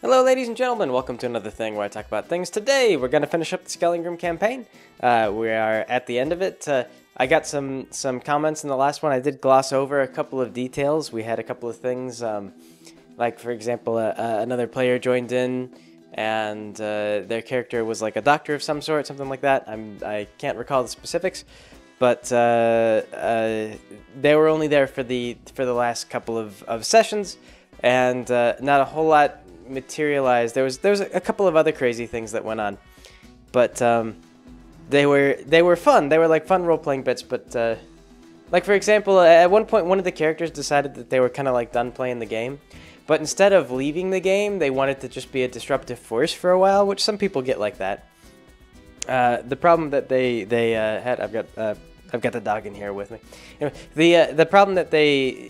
Hello ladies and gentlemen, welcome to another thing where I talk about things. Today we're going to finish up the Skellingrim Campaign. We are at the end of it. I got some comments in the last one. I did gloss over a couple of details. We had a couple of things, like for example, another player joined in and their character was like a doctor of some sort, something like that. I can't recall the specifics, but they were only there for the last couple of sessions, and not a whole lot materialized. There was a couple of other crazy things that went on, but they were fun. They were like fun role-playing bits. But like for example, at one point one of the characters decided that they were kind of like done playing the game, but instead of leaving the game, they wanted to just be a disruptive force for a while, which some people get like that. The problem that they had, I've got the dog in here with me. Anyway, the problem that they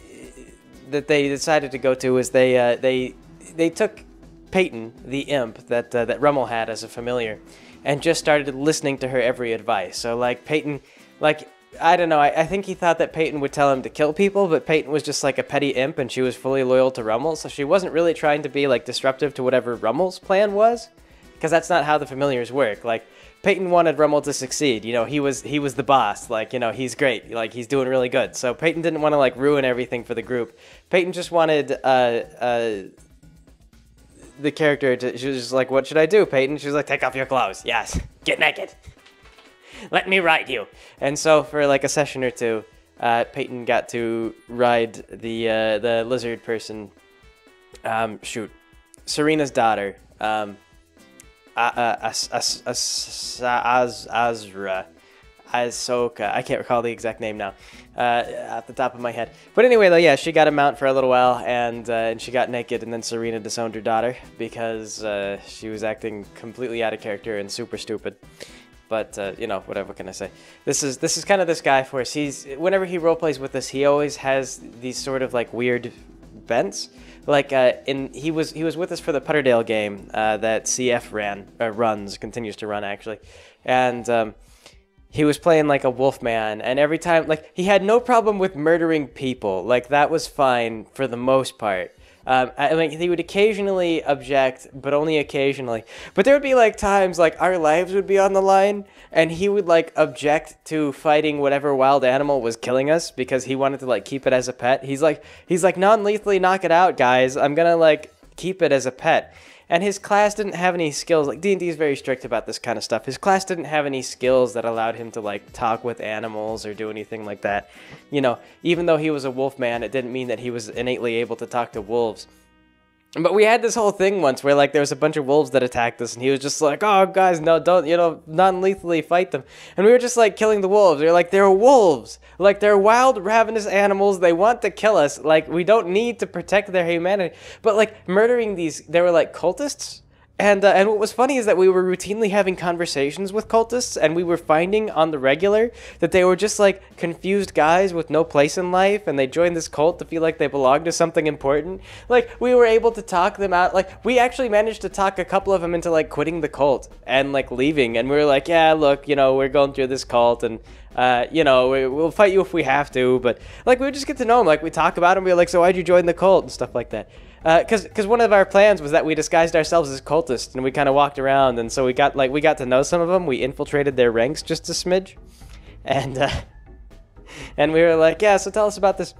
decided to go to is they took Peyton, the imp that Rummel had as a familiar, and just started listening to her every advice. So like Peyton, like I don't know, I think he thought that Peyton would tell him to kill people, but Peyton was just like a petty imp and she was fully loyal to Rummel, so she wasn't really trying to be like disruptive to whatever Rummel's plan was, because that's not how the familiars work. Like Peyton wanted Rummel to succeed. You know, he was the boss. Like, you know, he's great. Like, he's doing really good. So Peyton didn't want to like ruin everything for the group. Peyton just wanted the character to, she was just like, what should I do, Peyton? She was like, take off your clothes. Yes. Get naked. Let me ride you. And so for like a session or two, Peyton got to ride the lizard person, Serena's daughter, Ahsoka. I can't recall the exact name now, at the top of my head. But anyway, though, yeah, she got a mount for a little while, and she got naked, and then Serena disowned her daughter because she was acting completely out of character and super stupid. But you know, whatever can I say? This is kind of this guy for us. Whenever he roleplays with us, he always has these sort of like weird bents. Like he was with us for the Putterdale game that CF continues to run actually, and he was playing like a wolfman, and every time, like, he had no problem with murdering people. Like, that was fine for the most part. I mean, he would occasionally object, but only occasionally. But there would be, like, times, like, our lives would be on the line, and he would, like, object to fighting whatever wild animal was killing us because he wanted to, like, keep it as a pet. He's like, non-lethally knock it out, guys. I'm gonna, like, keep it as a pet. And his class didn't have any skills. Like, D&D is very strict about this kind of stuff. His class didn't have any skills that allowed him to, like, talk with animals or do anything like that. You know, even though he was a wolf man, it didn't mean that he was innately able to talk to wolves. But we had this whole thing once where, like, there was a bunch of wolves that attacked us, and he was just like, oh, guys, no, don't, you know, non-lethally fight them. And we were just, like, killing the wolves. We were like, they're wolves. Like, they're wild, ravenous animals. They want to kill us. Like, we don't need to protect their humanity. But, like, murdering these, they were, like, cultists. And what was funny is that we were routinely having conversations with cultists, and we were finding on the regular that they were just, like, confused guys with no place in life, and they joined this cult to feel like they belonged to something important. Like, we were able to talk them out. Like, we actually managed to talk a couple of them into, like, quitting the cult and, like, leaving. And we were like, yeah, look, you know, we're going through this cult, and you know, we'll fight you if we have to. But, like, we would just get to know them. Like, we talk about them. We were like, so why'd you join the cult and stuff like that. Because one of our plans was that we disguised ourselves as cultists, and we kind of walked around, and so we got to know some of them. We infiltrated their ranks just a smidge, and we were like, yeah, so tell us about this.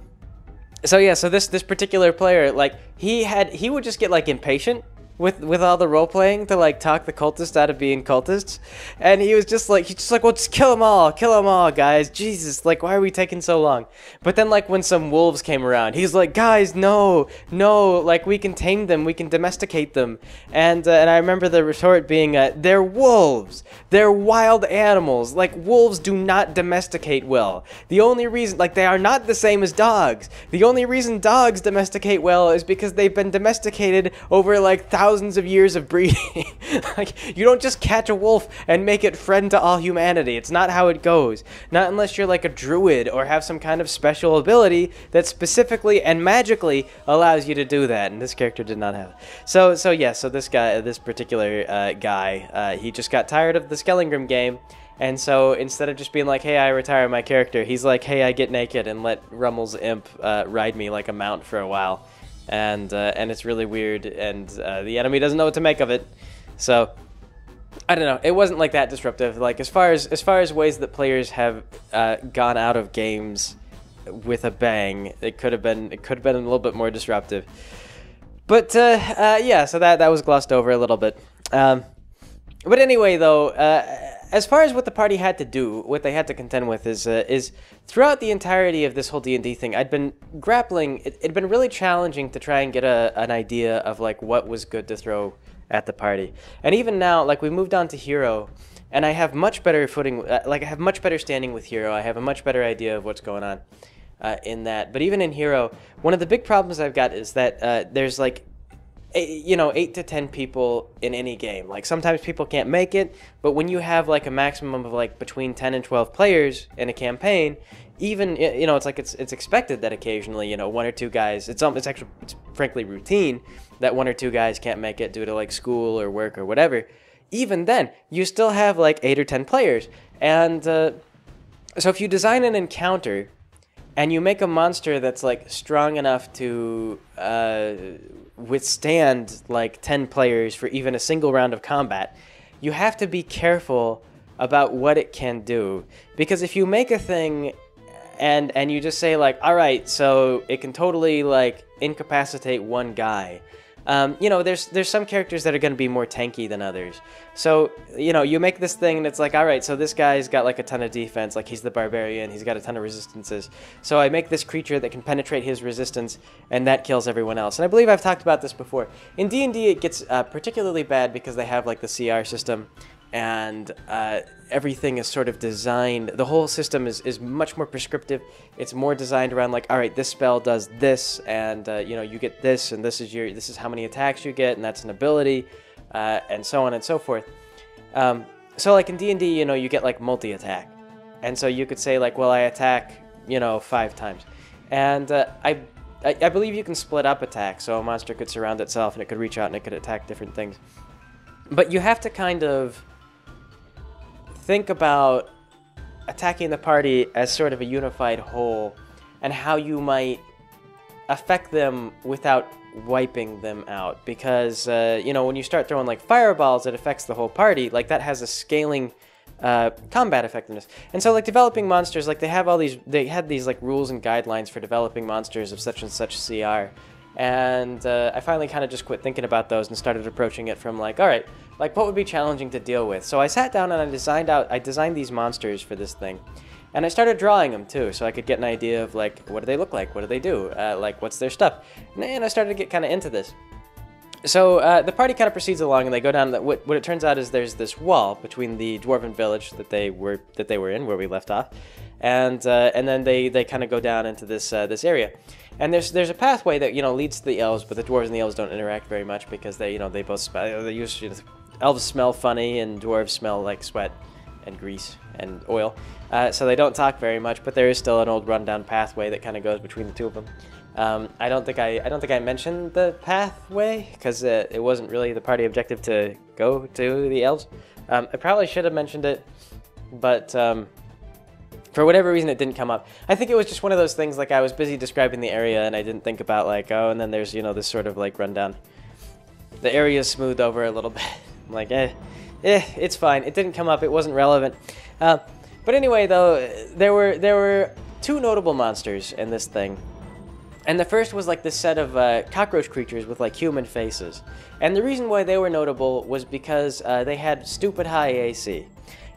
So yeah, so this particular player, like, he would just get, like, impatient with all the role playing to, like, talk the cultists out of being cultists, and he's just like, well, just kill them all, guys, Jesus, like, why are we taking so long? But then, like, when some wolves came around, he's like, guys, no, like, we can tame them, we can domesticate them. And I remember the retort being, they're wolves, they're wild animals, like, wolves do not domesticate well. The only reason, like, they are not the same as dogs. The only reason dogs domesticate well is because they've been domesticated over, like, thousands of years of breeding. Like, you don't just catch a wolf and make it friend to all humanity. It's not how it goes. Not unless you're like a druid or have some kind of special ability that specifically and magically allows you to do that. And this character did not have it. So this guy, this particular guy, he just got tired of the Skellingrim game. And so instead of just being like, hey, I retire my character, he's like, hey, I get naked and let Rummel's imp ride me like a mount for a while. and it's really weird, and the enemy doesn't know what to make of it. So I don't know. It wasn't like that disruptive. Like as far as ways that players have gone out of games with a bang, it could have been a little bit more disruptive. But yeah, so that was glossed over a little bit. But anyway, though, as far as what the party had to do, what they had to contend with is throughout the entirety of this whole D&D thing, I'd been grappling. It'd been really challenging to try and get an idea of like what was good to throw at the party. And even now, like we moved on to Hero, and I have much better footing. Like I have much better standing with Hero. I have a much better idea of what's going on in that. But even in Hero, one of the big problems I've got is that there's like 8 to 10 people in any game. Like sometimes people can't make it, but when you have like a maximum of like between 10 and 12 players in a campaign, even it's like it's expected that occasionally one or two guys. It's frankly routine that one or two guys can't make it due to like school or work or whatever. Even then, you still have like 8 or 10 players, and so if you design an encounter and you make a monster that's like strong enough to withstand like 10 players for even a single round of combat, you have to be careful about what it can do. Because if you make a thing and you just say like, all right, so it can totally like incapacitate one guy, there's some characters that are going to be more tanky than others. So, you make this thing and it's like, all right, so this guy's got like a ton of defense, like he's the barbarian, he's got a ton of resistances. So I make this creature that can penetrate his resistance, and that kills everyone else. And I believe I've talked about this before. In D&D, it gets particularly bad because they have like the CR system, and everything is sort of designed. The whole system is much more prescriptive. It's more designed around like, all right, this spell does this, and you get this, and this is how many attacks you get, and that's an ability, and so on and so forth. So like in D&D, you get like multi-attack, and so you could say like, well, I attack 5 times, and I believe you can split up attacks, so a monster could surround itself and it could reach out and it could attack different things. But you have to kind of think about attacking the party as sort of a unified whole, and how you might affect them without wiping them out. Because, when you start throwing like fireballs, it affects the whole party. Like that has a scaling combat effectiveness. And so like developing monsters, like they had these like rules and guidelines for developing monsters of such and such CR. And I finally kind of just quit thinking about those and started approaching it from like, all right, like what would be challenging to deal with? So I sat down and I designed these monsters for this thing. And I started drawing them too, so I could get an idea of like, what do they look like? What do they do? Like, what's their stuff? And I started to get kind of into this. So the party kind of proceeds along, and they go down. What it turns out is there's this wall between the dwarven village that they were in, where we left off, and then they kind of go down into this area. And there's a pathway that leads to the elves, but the dwarves and the elves don't interact very much because they both smell. Elves smell funny, and dwarves smell like sweat and grease and oil. So they don't talk very much, but there is still an old rundown pathway that kind of goes between the two of them. I don't think I mentioned the pathway because it wasn't really the party objective to go to the elves. I probably should have mentioned it, but for whatever reason it didn't come up. I think it was just one of those things, like I was busy describing the area and I didn't think about like, oh, and then there's this sort of like rundown. The area's smoothed over a little bit. I'm like, it's fine. It didn't come up. It wasn't relevant. But anyway, though, there were 2 notable monsters in this thing. And the first was like this set of cockroach creatures with like human faces. And the reason why they were notable was because they had stupid high AC.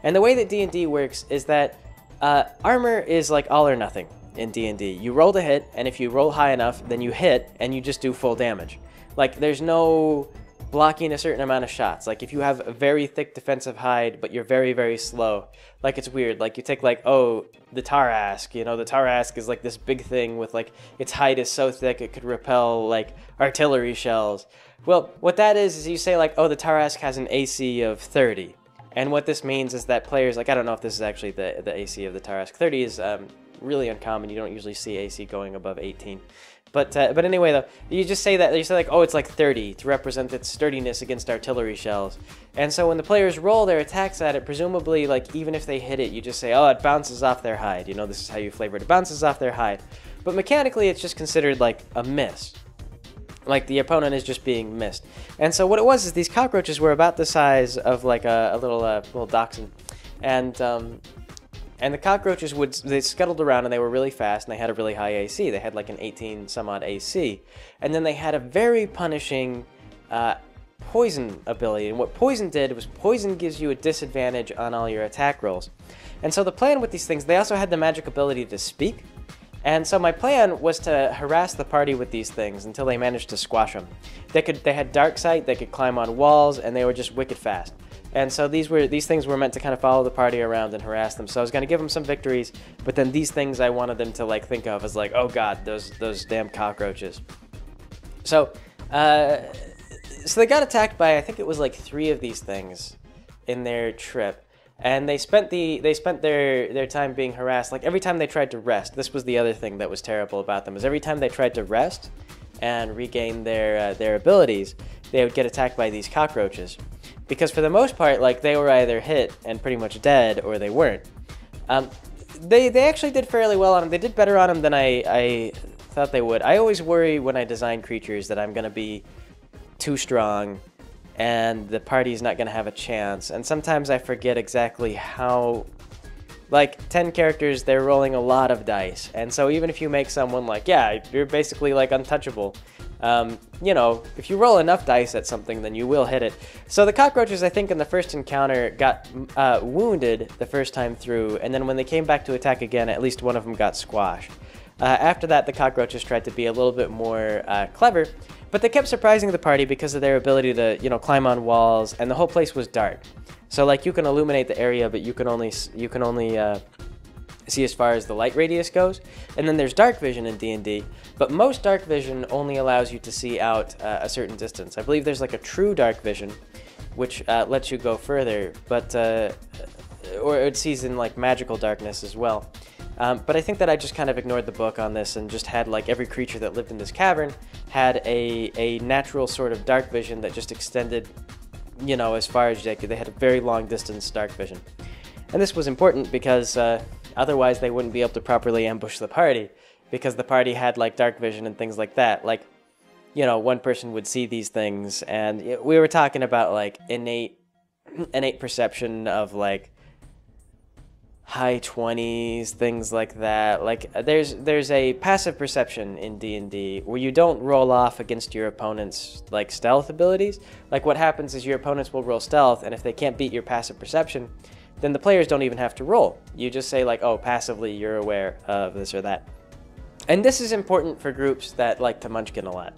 And the way that D&D works is that armor is like all or nothing in D&D. You roll to hit, and if you roll high enough, then you hit, and you just do full damage. Like, there's no blocking a certain amount of shots. Like, if you have a very thick defensive hide, but you're very, very slow, like, it's weird. Like, you take, like, the Tarask, the Tarask is, like, this big thing with, like, its hide is so thick it could repel, like, artillery shells. Well, what that is you say, like, the Tarask has an AC of 30. And what this means is that players, like, I don't know if this is actually the AC of the Tarask. 30 is really uncommon. You don't usually see AC going above 18. But anyway, though, you just say that, you say like, it's like 30 to represent its sturdiness against artillery shells. And so when the players roll their attacks at it, presumably, like, even if they hit it, you just say, it bounces off their hide. This is how you flavor it. It bounces off their hide. But mechanically, it's just considered like a miss. Like, the opponent is just being missed. And so what it was is these cockroaches were about the size of like a little dachshund. And the cockroaches they scuttled around, and they were really fast, and they had a really high AC. They had like an 18 some odd AC. And then they had a very punishing poison ability. And what poison did was poison gives you a disadvantage on all your attack rolls. And so the plan with these things, they also had the magic ability to speak. And so my plan was to harass the party with these things until they managed to squash them. They had dark sight, they could climb on walls, and they were just wicked fast. And so these things were meant to kind of follow the party around and harass them. So I was going to give them some victories, but then these things I wanted them to like think of as like, oh god, those damn cockroaches. So they got attacked by, I think it was like 3 of these things in their trip. And they spent their time being harassed. Like, every time they tried to rest, this was the other thing that was terrible about them, is every time they tried to rest and regain their abilities, they would get attacked by these cockroaches. Because for the most part, like, they were either hit and pretty much dead, or they weren't. They actually did fairly well on them. They did better on them than I thought they would. I always worry when I design creatures that I'm going to be too strong and the party's not going to have a chance. And sometimes I forget exactly how... Like, 10 characters, they're rolling a lot of dice. And so even if you make someone like, yeah, you're basically, like, untouchable, you know, if you roll enough dice at something, then you will hit it. So the cockroaches, I think, in the first encounter got wounded the first time through, and then when they came back to attack again, at least one of them got squashed. After that, the cockroaches tried to be a little bit more clever, but they kept surprising the party because of their ability to, you know, climb on walls, and the whole place was dark. So, like, you can illuminate the area, but you can only see as far as the light radius goes. And then there's dark vision in D&D, but most dark vision only allows you to see out a certain distance. I believe there's like a true dark vision, which lets you go further, but or it sees in like magical darkness as well. But I think that I just kind of ignored the book on this and just had like every creature that lived in this cavern had a natural sort of dark vision that just extended, you know, as far as they could. They had a very long distance dark vision. And this was important because otherwise they wouldn't be able to properly ambush the party, because the party had like dark vision and things like that. Like, you know, one person would see these things, and we were talking about like innate perception of like high 20s, things like that. Like, there's a passive perception in D&D where you don't roll off against your opponent's like stealth abilities. Like, what happens is your opponents will roll stealth, and if they can't beat your passive perception, then the players don't even have to roll. You just say like, oh, passively you're aware of this or that. And this is important for groups that like to munchkin a lot.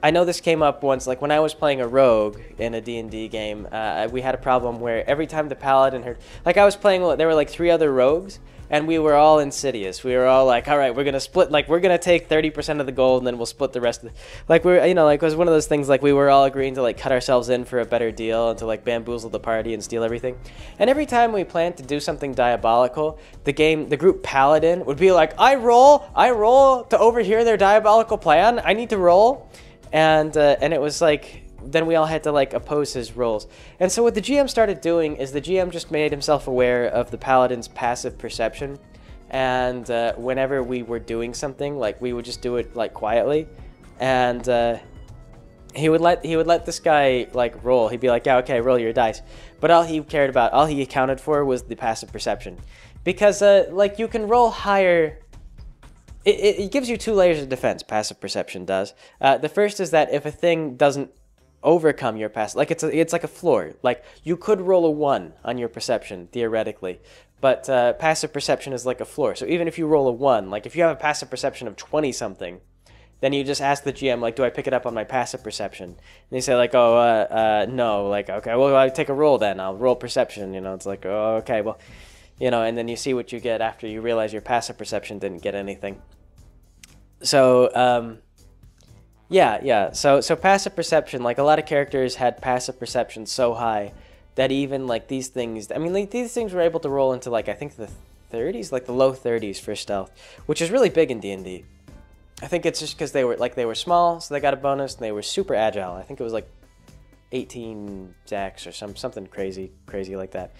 I know this came up once, like when I was playing a rogue in a D&D game, we had a problem where every time the paladin heard, like I was playing, there were like 3 other rogues, and we were all insidious. We were all like, all right, we're going to split, like we're going to take 30% of the gold, and then we'll split the rest of the, like we're, you know, like it was one of those things, like we were all agreeing to like cut ourselves in for a better deal and to like bamboozle the party and steal everything. And every time we planned to do something diabolical, the group paladin would be like, I roll to overhear their diabolical plan. I need to roll. And it was like, then we all had to like oppose his rolls. And so what the GM started doing is the GM just made himself aware of the paladin's passive perception, and whenever we were doing something, like we would just do it like quietly, and he would let this guy like roll. He'd be like, yeah, okay, roll your dice. But all he accounted for was the passive perception, because like you can roll higher. It gives you 2 layers of defense, passive perception does. The first is that if a thing doesn't overcome your passive, like it's like a floor. Like, you could roll a 1 on your perception, theoretically, but passive perception is like a floor. So even if you roll a 1, like if you have a passive perception of 20-something, then you just ask the GM, like, do I pick it up on my passive perception? And they say, like, oh, no. Like, okay, well, I'll take a roll then. I'll roll perception, you know. It's like, oh, okay, well, you know, and then you see what you get after you realize your passive perception didn't get anything. So, yeah. So passive perception, like a lot of characters had passive perception so high that even like these things, I mean, like, these things were able to roll into like, I think the 30s, like the low 30s for stealth, which is really big in D&D. I think it's just because they were small, so they got a bonus, and they were super agile. I think it was like 18 Zax or something crazy like that.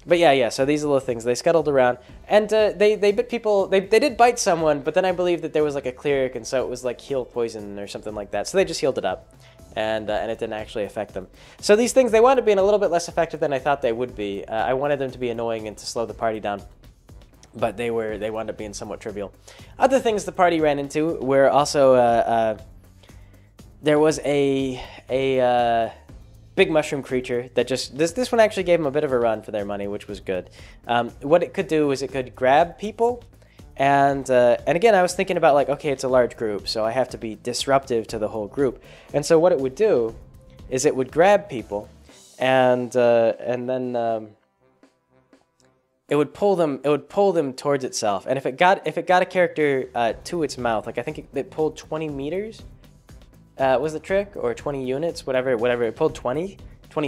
But yeah, so these little things, they scuttled around, and they bit people, they did bite someone, but then I believe that there was like a cleric, and so it was like heal poison or something like that, so they just healed it up, and it didn't actually affect them. So these things, they wound up being a little bit less effective than I thought they would be. I wanted them to be annoying and to slow the party down, but they wound up being somewhat trivial. Other things the party ran into were also, there was a big mushroom creature that just this one actually gave them a bit of a run for their money, which was good. What it could do is it could grab people, and again, I was thinking about like, okay, it's a large group, so I have to be disruptive to the whole group, and so what it would do is it would grab people, and then it would pull them towards itself, and if it got a character to its mouth, like I think it pulled 20 meters. Was the trick, or 20 units, whatever, it pulled 20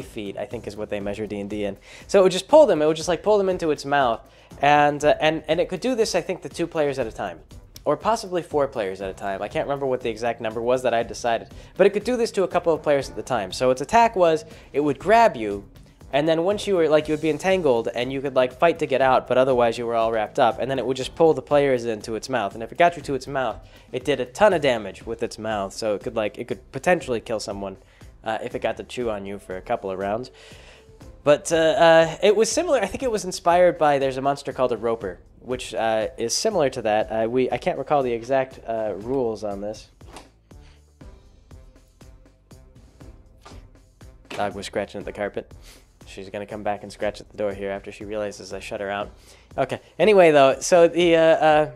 feet, I think is what they measure D&D in. So it would just pull them, pull them into its mouth, and it could do this, I think, to 2 players at a time, or possibly 4 players at a time. I can't remember what the exact number was that I decided, but it could do this to a couple of players at the time. So its attack was, it would grab you, and then once you were, like, you would be entangled, and you could, like, fight to get out, but otherwise you were all wrapped up, and then it would just pull the players into its mouth, and if it got you to its mouth, it did a ton of damage with its mouth, so it could potentially kill someone if it got to chew on you for a couple of rounds. But it was similar, I think it was inspired by, there's a monster called a roper, which is similar to that. I can't recall the exact rules on this. Dog was scratching at the carpet. She's going to come back and scratch at the door here after she realizes I shut her out. Okay. Anyway, though, so the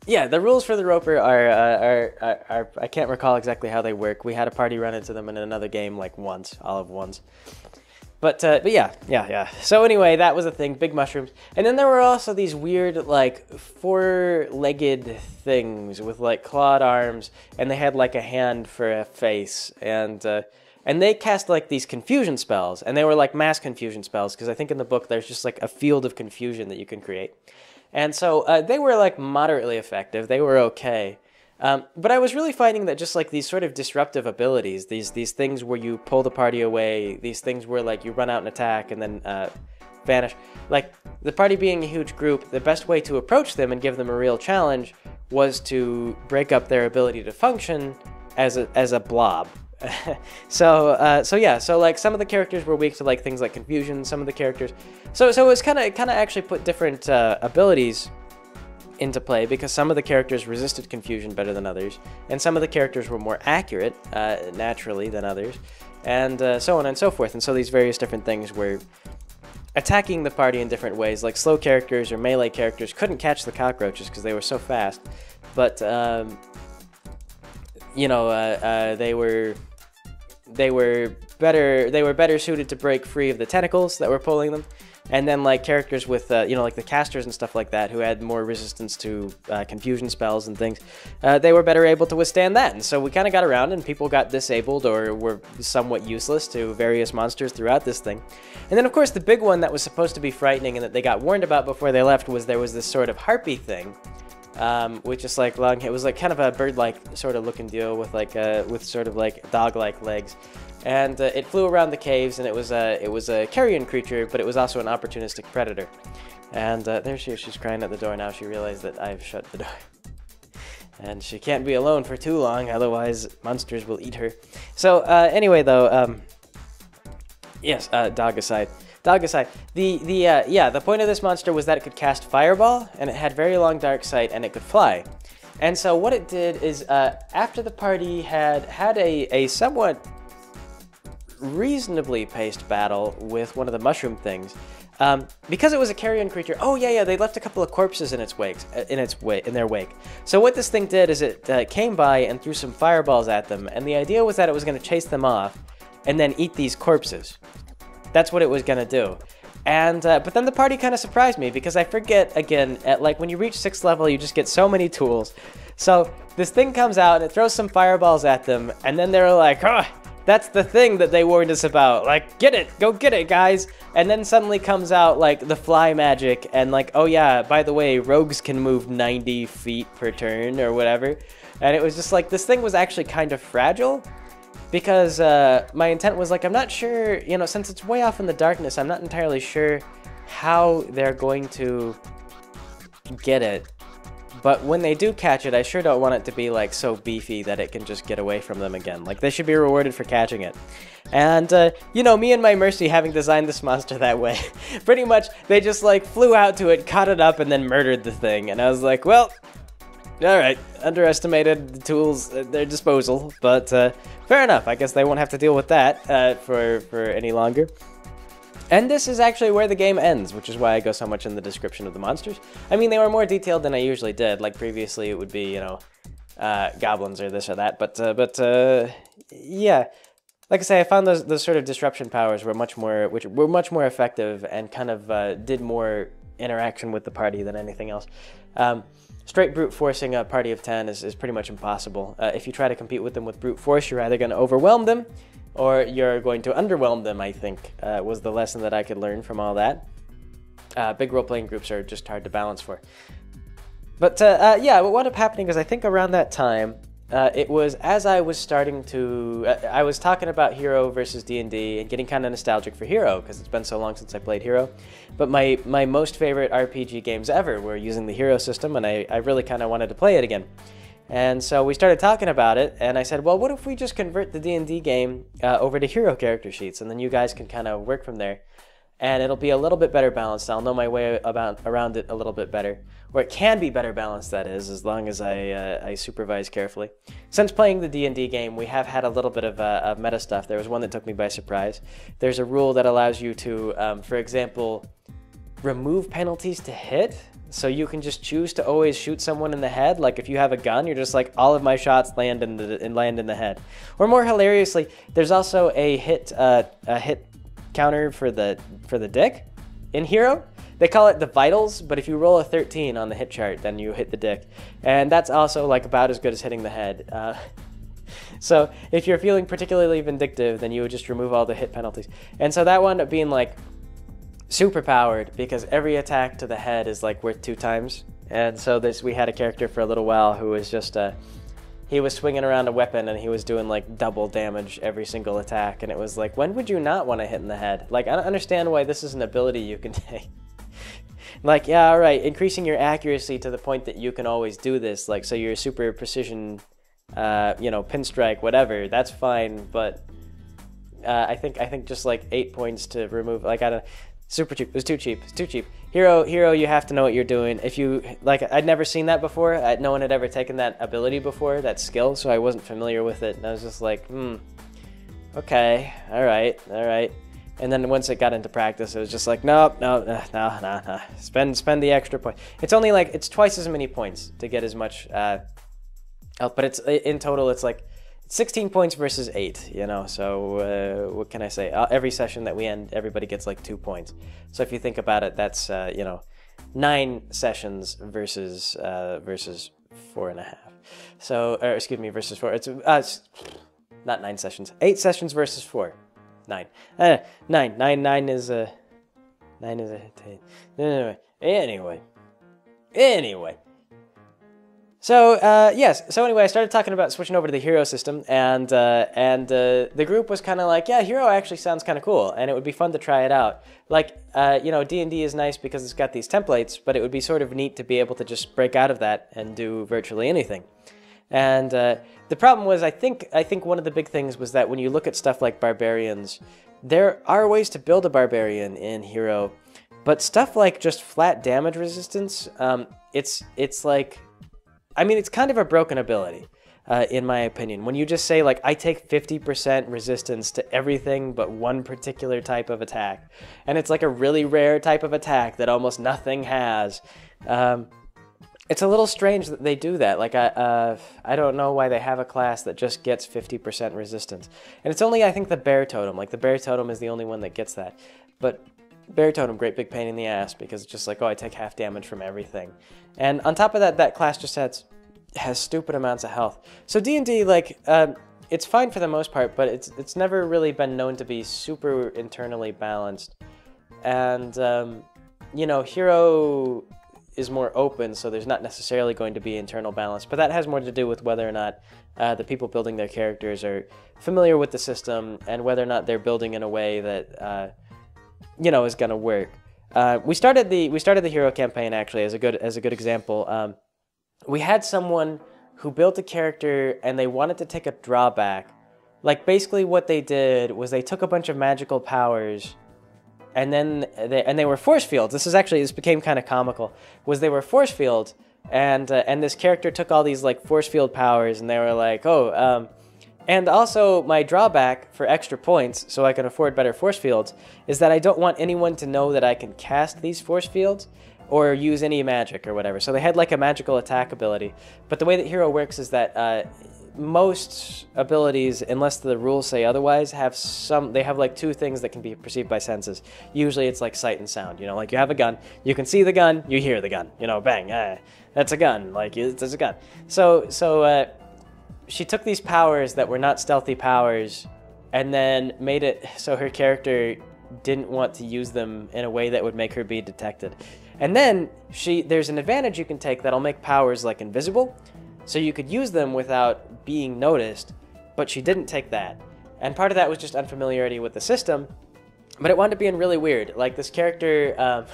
the rules for the roper are I can't recall exactly how they work. We had a party run into them in another game like once, all of once. But yeah. So anyway, that was a thing, big mushrooms. And then there were also these weird, like, 4-legged things with, like, clawed arms, and they had, like, a hand for a face, and they cast, like, these confusion spells, and they were, like, mass confusion spells, because I think in the book there's just, like, a field of confusion that you can create. And so they were, like, moderately effective. They were okay. But I was really finding that just, like, these sort of disruptive abilities, these things where you pull the party away, these things where, like, you run out and attack and then vanish. Like, the party being a huge group, the best way to approach them and give them a real challenge was to break up their ability to function as a blob. So like some of the characters were weak to like things like confusion. Some of the characters, so it was kind of actually put different abilities into play because some of the characters resisted confusion better than others, and some of the characters were more accurate naturally than others, and so on and so forth. And so these various different things were attacking the party in different ways. Like slow characters or melee characters couldn't catch the cockroaches because they were so fast, but they were better suited to break free of the tentacles that were pulling them. And then like characters with like the casters and stuff like that who had more resistance to confusion spells and things, they were better able to withstand that. And so we kind of got around and people got disabled or were somewhat useless to various monsters throughout this thing. And then of course the big one that was supposed to be frightening and that they got warned about before they left was there was this sort of harpy thing. Which is like long. It was like kind of a bird-like sort of looking deal with like with sort of like dog-like legs, and it flew around the caves. And it was a carrion creature, but it was also an opportunistic predator. And there she is. She's crying at the door now. She realized that I've shut the door, and she can't be alone for too long, otherwise monsters will eat her. So anyway, though, yes, dog aside. Dog aside, the point of this monster was that it could cast Fireball, and it had very long dark sight, and it could fly. And so what it did is, after the party had a somewhat reasonably paced battle with one of the mushroom things, because it was a carrion creature. Oh yeah, they left a couple of corpses in their wake. So what this thing did is it came by and threw some fireballs at them, and the idea was that it was going to chase them off, and then eat these corpses. That's what it was gonna do. And but then the party kind of surprised me because I forget again, like when you reach 6th level, you just get so many tools. So this thing comes out and it throws some fireballs at them, and then they're like, "Oh, that's the thing that they warned us about. Like, get it, go get it, guys." And then suddenly comes out like the fly magic, and like, "Oh yeah, by the way, rogues can move 90 feet per turn or whatever." And it was just like this thing was actually kind of fragile. because my intent was like, I'm not sure, you know, since it's way off in the darkness, I'm not entirely sure how they're going to get it. But when they do catch it, I sure don't want it to be like so beefy that it can just get away from them again. Like, they should be rewarded for catching it. And, you know, me and my Mercy having designed this monster that way, pretty much they just like flew out to it, caught it up, and then murdered the thing. And I was like, well, alright, underestimated the tools at their disposal, but fair enough. I guess they won't have to deal with that for any longer. And this is actually where the game ends, which is why I go so much in the description of the monsters. I mean, they were more detailed than I usually did. Like previously, it would be, you know, goblins or this or that. But yeah, like I say, I found those sort of disruption powers were much more effective and kind of did more interaction with the party than anything else. Straight brute forcing a party of 10 is pretty much impossible. If you try to compete with them with brute force, you're either going to overwhelm them, or you're going to underwhelm them, I think, was the lesson that I could learn from all that. Big role-playing groups are just hard to balance for. But yeah, what wound up happening is I think around that time, it was as I was starting to... I was talking about Hero versus D&D and getting kind of nostalgic for Hero, because it's been so long since I played Hero. But my most favorite RPG games ever were using the Hero system, and I really kind of wanted to play it again. And so we started talking about it, and I said, well, what if we just convert the D&D game over to Hero character sheets, and then you guys can kind of work from there. And it'll be a little bit better balanced. I'll know my way around it a little bit better. Or it can be better balanced, that is, as long as I supervise carefully. Since playing the D&D game, we have had a little bit of meta stuff. There was one that took me by surprise. There's a rule that allows you to, for example, remove penalties to hit. So you can just choose to always shoot someone in the head. Like if you have a gun, you're just like, all of my shots land in the head. Or more hilariously, there's also a hit counter for the dick in Hero. They call it the vitals, but if you roll a 13 on the hit chart, then you hit the dick. And that's also like about as good as hitting the head. So if you're feeling particularly vindictive, then you would just remove all the hit penalties. And so that wound up being like super powered, because every attack to the head is like worth 2 times. And so we had a character for a little while who was just he was swinging around a weapon and he was doing like double damage every single attack, and it was like, when would you not want to hit in the head? Like, I don't understand why this is an ability you can take. Like, yeah, all right, increasing your accuracy to the point that you can always do this, like, so you're super precision, you know, pinstrike, whatever, that's fine, but I think just like 8 points to remove, like, I don't. Super cheap. It was too cheap. It's too cheap. Hero, you have to know what you're doing. If you, like, I'd never seen that before. No one had ever taken that ability before, that skill, so I wasn't familiar with it. And I was just like, okay, all right. And then once it got into practice, it was just like, no. Spend the extra point. It's only like, it's twice as many points to get as much health, but it's, in total, it's like 16 points versus 8, you know, so what can I say? Every session that we end, everybody gets like 2 points. So if you think about it, that's, you know, 9 sessions versus 4.5. So, or excuse me, versus 4. It's not 9 sessions. 8 sessions versus 4. 9. 9 is a... 9 is a... Anyway. So, yes. So anyway, I started talking about switching over to the Hero system, and the group was kind of like, yeah, Hero actually sounds kind of cool, and it would be fun to try it out. Like, you know, D&D is nice because it's got these templates, but it would be sort of neat to be able to just break out of that and do virtually anything. And the problem was, I think one of the big things was that when you look at stuff like barbarians, there are ways to build a barbarian in Hero, but stuff like just flat damage resistance, it's like... I mean, it's kind of a broken ability, in my opinion. When you just say, like, I take 50% resistance to everything but one particular type of attack, and it's like a really rare type of attack that almost nothing has. It's a little strange that they do that. Like, I don't know why they have a class that just gets 50% resistance. And it's only, I think, the Bear Totem. Like, the Bear Totem is the only one that gets that. But... Bear Totem, great big pain in the ass, because it's just like, oh, I take half damage from everything. And on top of that, that class just has stupid amounts of health. So D&D, like, it's fine for the most part, but it's never really been known to be super internally balanced. And, you know, Hero is more open, so there's not necessarily going to be internal balance. But that has more to do with whether or not the people building their characters are familiar with the system and whether or not they're building in a way that is going to work. We started the hero campaign actually as a good example. We had someone who built a character and they wanted to take a drawback. Like basically what they did was they took a bunch of magical powers. And then they were force fields. This became kind of comical. Was they were force fields, and this character took all these like force field powers, and they were like, and also my drawback for extra points, so I can afford better force fields, is that I don't want anyone to know that I can cast these force fields or use any magic or whatever. So they had like a magical attack ability. But the way that hero works is that most abilities, unless the rules say otherwise, have like two things that can be perceived by senses. Usually it's like sight and sound, like you have a gun, you can see the gun, you hear the gun, bang, that's a gun, like it's a gun. So she took these powers that were not stealthy powers and then made it so her character didn't want to use them in a way that would make her be detected. And then there's an advantage you can take that'll make powers like invisible, so you could use them without being noticed, but she didn't take that. And part of that was just unfamiliarity with the system, but it wound up being really weird. Like this character,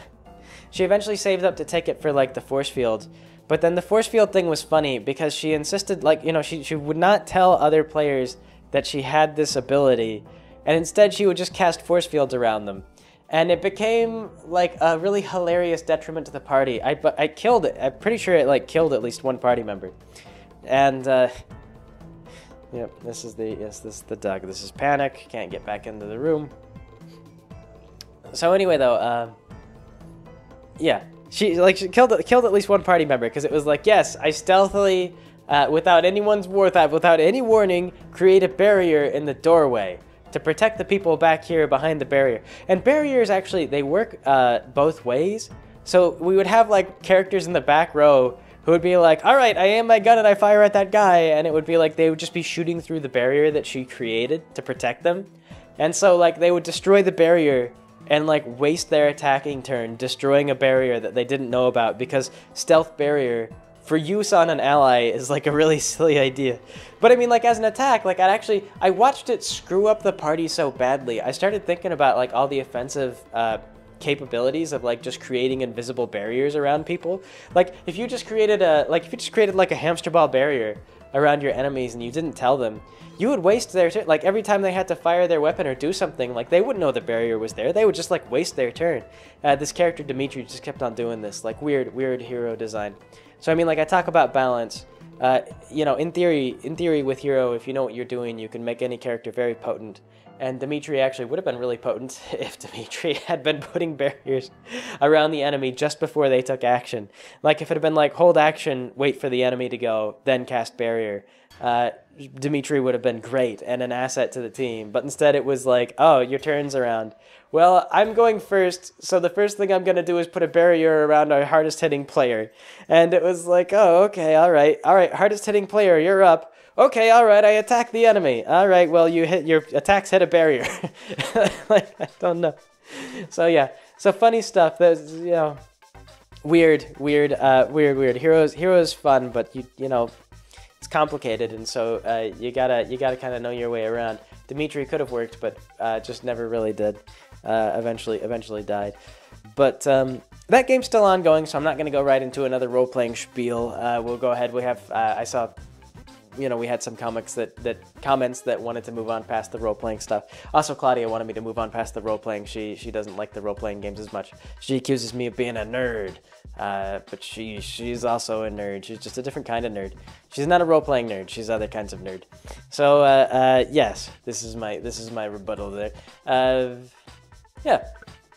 she eventually saved up to take it for like the force field, but then the force field thing was funny because she insisted, like, she would not tell other players that she had this ability, and instead she would just cast force fields around them. And it became like a really hilarious detriment to the party. I killed it. I'm pretty sure it like killed at least one party member. And yep, this is the dog. This is Panic. Can't get back into the room. So anyway, though, yeah, she killed at least one party member because it was like, yes, I stealthily, without any warning, create a barrier in the doorway to protect the people back here behind the barrier. And barriers actually, they work both ways. So we would have like characters in the back row who would be like, all right, I aim my gun and I fire at that guy. And it would be like they would just be shooting through the barrier that she created to protect them. And so like they would destroy the barrier and like waste their attacking turn destroying a barrier that they didn't know about, because stealth barrier for use on an ally is like a really silly idea. But I mean, like as an attack, like I watched it screw up the party so badly. I started thinking about like all the offensive capabilities of like just creating invisible barriers around people. Like if you just created like a hamster ball barrier around your enemies and you didn't tell them, you would waste their turn. Like every time they had to fire their weapon or do something, like they wouldn't know the barrier was there. They would just like waste their turn. This character Dimitri just kept on doing this, like weird hero design. So I mean, like I talk about balance. In theory with hero, if you know what you're doing, you can make any character very potent. And Dimitri actually would have been really potent if Dimitri had been putting barriers around the enemy just before they took action. Like if it had been like hold action, wait for the enemy to go, then cast barrier. Dimitri would have been great and an asset to the team. But instead it was like, oh, your turn's around. Well, I'm going first, so the first thing I'm going to do is put a barrier around our hardest hitting player. And it was like, oh, okay, all right, hardest hitting player, you're up. Okay, all right, I attack the enemy. All right, well, your attacks hit a barrier. Like, I don't know. So yeah, so funny stuff. There's, weird. Heroes fun, but it's complicated, and so you gotta kind of know your way around. Dimitri could have worked, but just never really did. Eventually died. But that game's still ongoing, so I'm not gonna go right into another role-playing spiel. We'll go ahead. We have I saw. We had some comments that wanted to move on past the role-playing stuff. Also, Claudia wanted me to move on past the role-playing. She doesn't like the role-playing games as much. She accuses me of being a nerd, but she's also a nerd. She's just a different kind of nerd. She's not a role-playing nerd. She's other kinds of nerd. So yes, this is my rebuttal there. Yeah.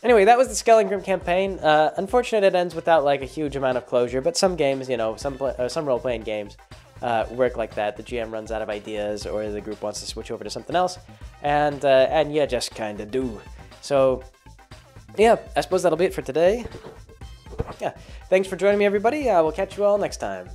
Anyway, that was the Skellingrim campaign. Unfortunate it ends without like a huge amount of closure, but some games, some role-playing games. Work like that. The GM runs out of ideas, or the group wants to switch over to something else, and you just kind of do. So, yeah, I suppose that'll be it for today. Yeah, thanks for joining me, everybody. We'll catch you all next time.